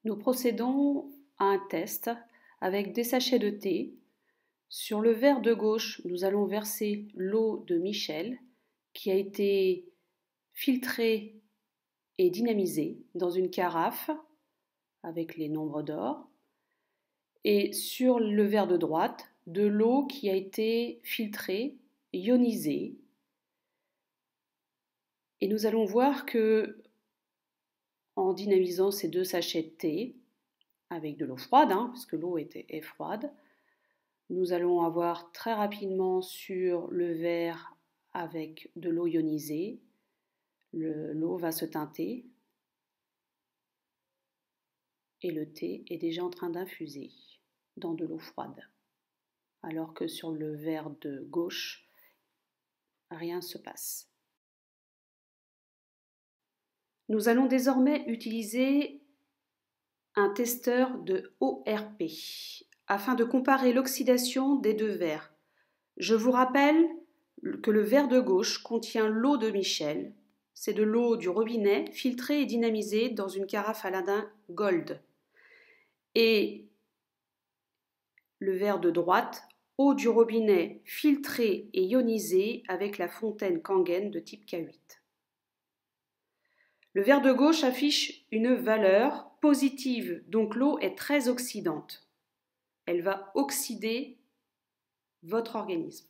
Nous procédons à un test avec des sachets de thé. Sur le verre de gauche, nous allons verser l'eau de Michel qui a été filtrée et dynamisée dans une carafe avec les nombres d'or. Et sur le verre de droite, de l'eau qui a été filtrée, ionisée. Et nous allons voir que, en dynamisant ces deux sachets de thé, avec de l'eau froide, parce que l'eau est froide, nous allons avoir très rapidement sur le verre avec de l'eau ionisée, l'eau va se teinter et le thé est déjà en train d'infuser dans de l'eau froide. Alors que sur le verre de gauche, rien ne se passe. Nous allons désormais utiliser un testeur de ORP afin de comparer l'oxydation des deux verres. Je vous rappelle que le verre de gauche contient l'eau de Michel. C'est de l'eau du robinet filtrée et dynamisée dans une carafe Aladin Gold. Et le verre de droite, eau du robinet filtrée et ionisée avec la fontaine Kangen de type K8. Le verre de gauche affiche une valeur positive, donc l'eau est très oxydante. Elle va oxyder votre organisme.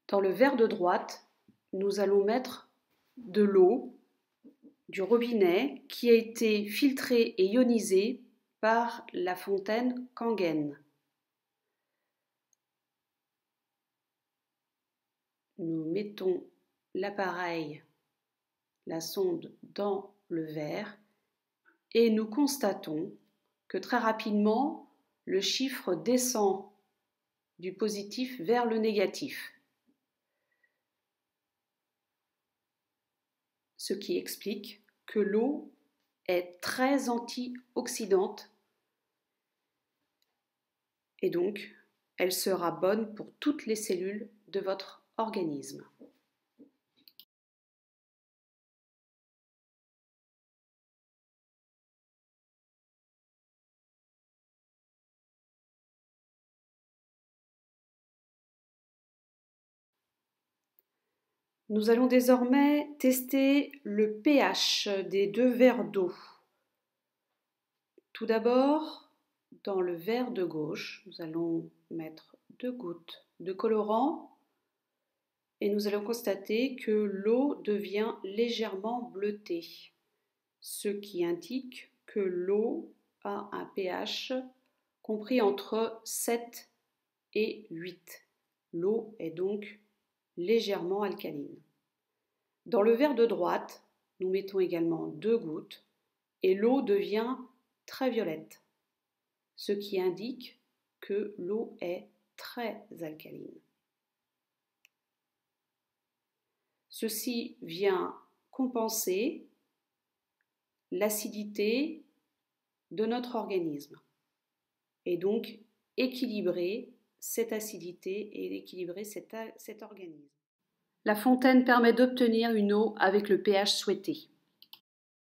Dans le verre de droite, nous allons mettre de l'eau du robinet qui a été filtrée et ionisée par la fontaine Kangen. Nous mettons l'appareil, la sonde dans le verre et nous constatons que très rapidement, le chiffre descend du positif vers le négatif. Ce qui explique que l'eau est très antioxydante et donc elle sera bonne pour toutes les cellules de votre organisme. Nous allons désormais tester le pH des deux verres d'eau. Tout d'abord, dans le verre de gauche, nous allons mettre 2 gouttes de colorant et nous allons constater que l'eau devient légèrement bleutée, ce qui indique que l'eau a un pH compris entre 7 et 8. L'eau est donc légèrement alcaline. Dans le verre de droite, nous mettons également 2 gouttes et l'eau devient très violette, ce qui indique que l'eau est très alcaline. Ceci vient compenser l'acidité de notre organisme et donc équilibrer cette acidité et équilibrer cet organisme. La fontaine permet d'obtenir une eau avec le pH souhaité.